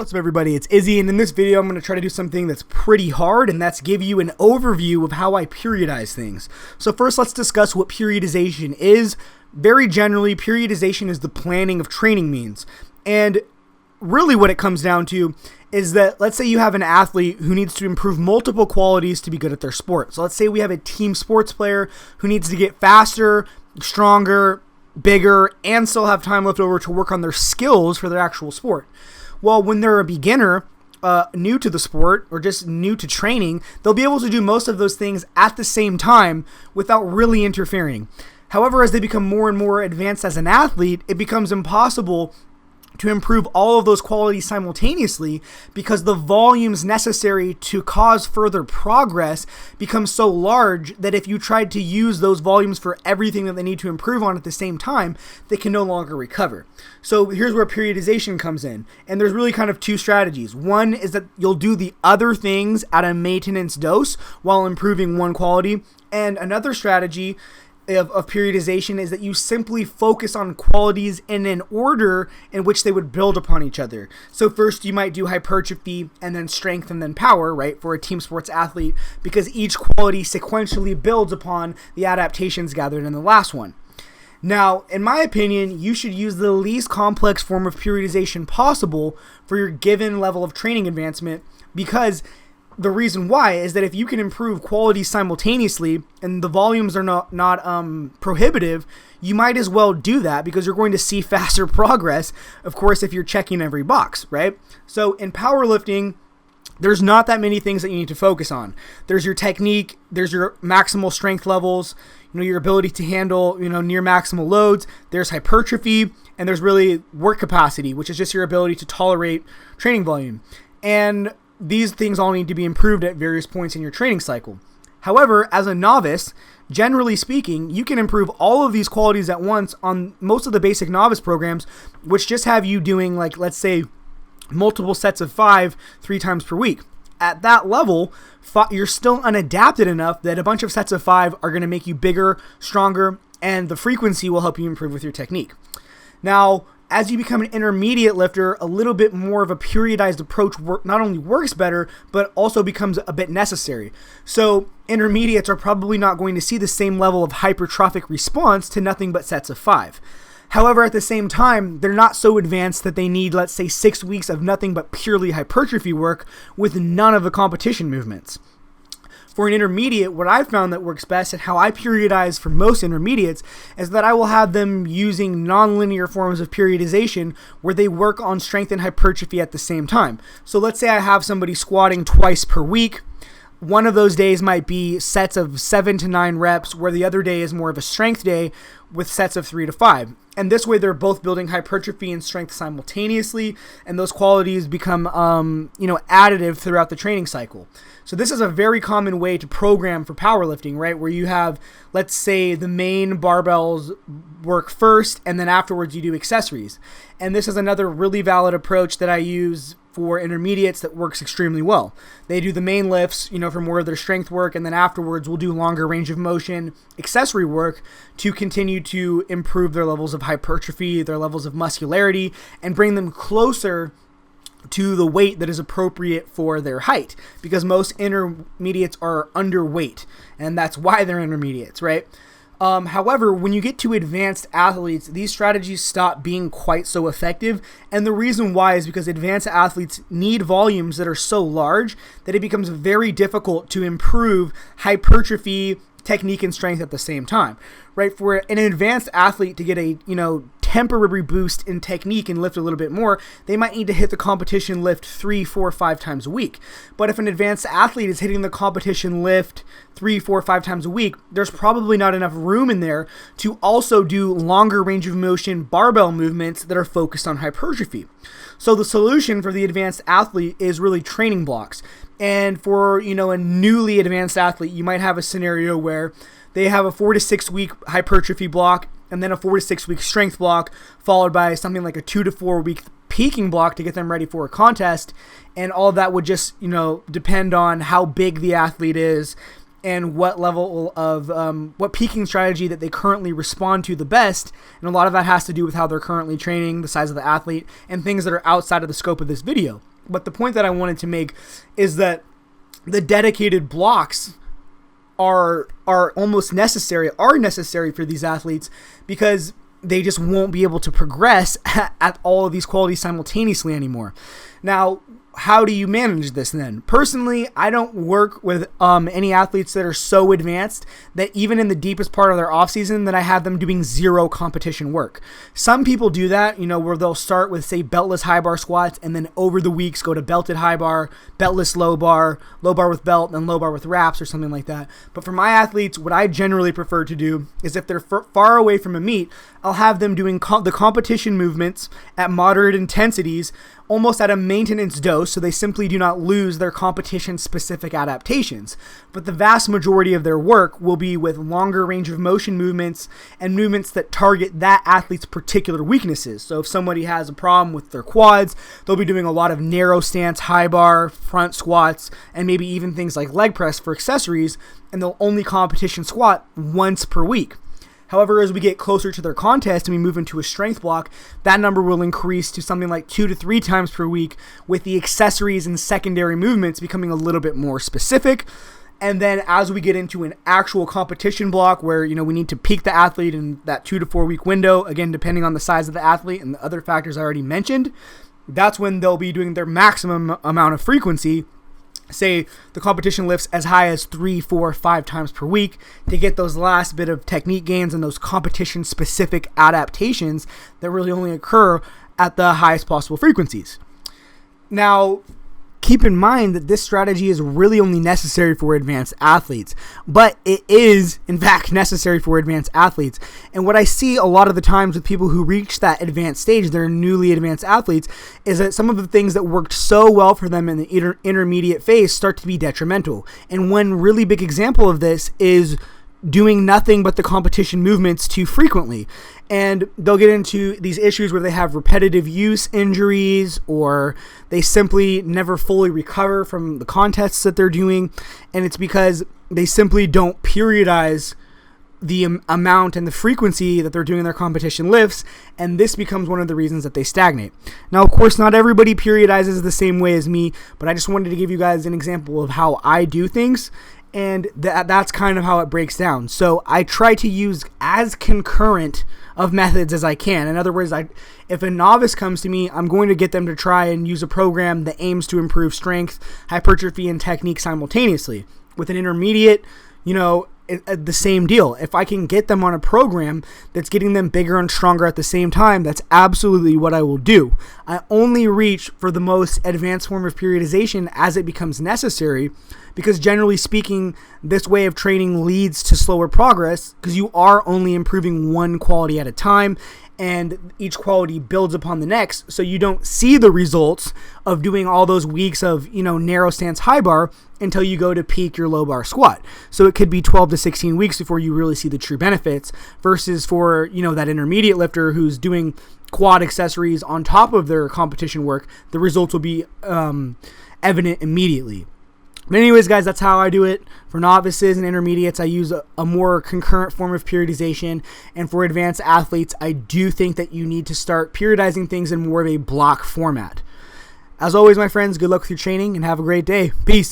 What's up, everybody? It's Izzy, and in this video I'm going to try to do something that's pretty hard, and that's give you an overview of how I periodize things. So first, let's discuss what periodization is. Very generally, periodization is the planning of training means. And really what it comes down to is that, let's say you have an athlete who needs to improve multiple qualities to be good at their sport. So let's say we have a team sports player who needs to get faster, stronger, bigger, and still have time left over to work on their skills for their actual sport. Well, when they're a beginner, new to the sport, or just new to training, they'll be able to do most of those things at the same time without really interfering. However, as they become more and more advanced as an athlete, it becomes impossible to improve all of those qualities simultaneously because the volumes necessary to cause further progress become so large that if you tried to use those volumes for everything that they need to improve on at the same time, they can no longer recover. So here's where periodization comes in. And there's really kind of two strategies. One is that you'll do the other things at a maintenance dose while improving one quality. And another strategy of periodization is that you simply focus on qualities in an order in which they would build upon each other. So first you might do hypertrophy and then strength and then power, right, for a team sports athlete, because each quality sequentially builds upon the adaptations gathered in the last one. Now, in my opinion, you should use the least complex form of periodization possible for your given level of training advancement, because the reason why is that if you can improve quality simultaneously and the volumes are not prohibitive, you might as well do that because you're going to see faster progress, of course, if you're checking every box, right? So in powerlifting, there's not that many things that you need to focus on. There's your technique, there's your maximal strength levels, your ability to handle, near maximal loads, there's hypertrophy, and there's really work capacity, which is just your ability to tolerate training volume. And these things all need to be improved at various points in your training cycle. However, as a novice, generally speaking, you can improve all of these qualities at once on most of the basic novice programs, which just have you doing, like, let's say, multiple sets of 5 3 times per week. At that level, you're still unadapted enough that a bunch of sets of 5 are going to make you bigger, stronger, and the frequency will help you improve with your technique. Now, as you become an intermediate lifter, a little bit more of a periodized approach not only works better, but also becomes a bit necessary. So intermediates are probably not going to see the same level of hypertrophic response to nothing but sets of 5. However, at the same time, they're not so advanced that they need, let's say, 6 weeks of nothing but purely hypertrophy work with none of the competition movements. For an intermediate, what I've found that works best and how I periodize for most intermediates is that I will have them using nonlinear forms of periodization where they work on strength and hypertrophy at the same time. So let's say I have somebody squatting twice per week. One of those days might be sets of 7 to 9 reps, where the other day is more of a strength day with sets of 3 to 5. And this way they're both building hypertrophy and strength simultaneously, and those qualities become additive throughout the training cycle. So this is a very common way to program for powerlifting, right? Where you have, let's say, the main barbells work first, and then afterwards you do accessories. And this is another really valid approach that I use for intermediates that works extremely well. They do the main lifts, for more of their strength work, and then afterwards we'll do longer range of motion accessory work to continue to improve their levels of hypertrophy, their levels of muscularity, and bring them closer to the weight that is appropriate for their height, because most intermediates are underweight, and that's why they're intermediates, right? However, when you get to advanced athletes, these strategies stop being quite so effective, and the reason why is because advanced athletes need volumes that are so large that it becomes very difficult to improve hypertrophy, technique, and strength at the same time, right? For an advanced athlete to get a, temporary boost in technique and lift a little bit more, they might need to hit the competition lift 3, 4, 5 times a week. But if an advanced athlete is hitting the competition lift 3, 4, 5 times a week, there's probably not enough room in there to also do longer range of motion barbell movements that are focused on hypertrophy. So the solution for the advanced athlete is really training blocks. And for, a newly advanced athlete, you might have a scenario where they have a 4 to 6 week hypertrophy block, and then a 4 to 6 week strength block, followed by something like a 2 to 4 week peaking block to get them ready for a contest. And all of that would just, depend on how big the athlete is and what level of, what peaking strategy that they currently respond to the best. And a lot of that has to do with how they're currently training, the size of the athlete, and things that are outside of the scope of this video. But the point that I wanted to make is that the dedicated blocks are necessary for these athletes, because they just won't be able to progress at all of these qualities simultaneously anymore. Now, how do you manage this then? Personally, I don't work with any athletes that are so advanced that even in the deepest part of their offseason that I have them doing zero competition work. Some people do that, where they'll start with, say, beltless high bar squats, and then over the weeks go to belted high bar, beltless low bar with belt, and low bar with wraps or something like that. But for my athletes, what I generally prefer to do is, if they're far away from a meet, I'll have them doing the competition movements at moderate intensities, almost at a maintenance dose, so they simply do not lose their competition-specific adaptations. But the vast majority of their work will be with longer range of motion movements and movements that target that athlete's particular weaknesses. So if somebody has a problem with their quads, they'll be doing a lot of narrow stance, high bar, front squats, and maybe even things like leg press for accessories, and they'll only competition squat once per week. However, as we get closer to their contest and we move into a strength block, that number will increase to something like 2 to 3 times per week, with the accessories and secondary movements becoming a little bit more specific. And then as we get into an actual competition block where, we need to peak the athlete in that 2 to 4 week window, again, depending on the size of the athlete and the other factors I already mentioned, that's when they'll be doing their maximum amount of frequency. Say the competition lifts as high as 3, 4, 5 times per week to get those last bit of technique gains and those competition specific adaptations that really only occur at the highest possible frequencies. Now, keep in mind that this strategy is really only necessary for advanced athletes, but it is, in fact, necessary for advanced athletes. And what I see a lot of the times with people who reach that advanced stage, they're newly advanced athletes, is that some of the things that worked so well for them in the intermediate phase start to be detrimental. And one really big example of this is doing nothing but the competition movements too frequently. And they'll get into these issues where they have repetitive use injuries, or they simply never fully recover from the contests that they're doing. And it's because they simply don't periodize the amount and the frequency that they're doing their competition lifts, and this becomes one of the reasons that they stagnate. Now, of course, not everybody periodizes the same way as me, but I just wanted to give you guys an example of how I do things, and that's kind of how it breaks down. So I try to use as concurrent of methods as I can. In other words, if a novice comes to me, I'm going to get them to try and use a program that aims to improve strength, hypertrophy, and technique simultaneously. With an intermediate, the same deal. If I can get them on a program that's getting them bigger and stronger at the same time, that's absolutely what I will do. I only reach for the most advanced form of periodization as it becomes necessary, because generally speaking, this way of training leads to slower progress because you are only improving one quality at a time, and each quality builds upon the next, so you don't see the results of doing all those weeks of, narrow stance high bar until you go to peak your low bar squat. So it could be 12 to 16 weeks before you really see the true benefits, versus for, that intermediate lifter who's doing quad accessories on top of their competition work, the results will be evident immediately. But anyways, guys, that's how I do it. For novices and intermediates, I use a more concurrent form of periodization. And for advanced athletes, I do think that you need to start periodizing things in more of a block format. As always, my friends, good luck with your training and have a great day. Peace.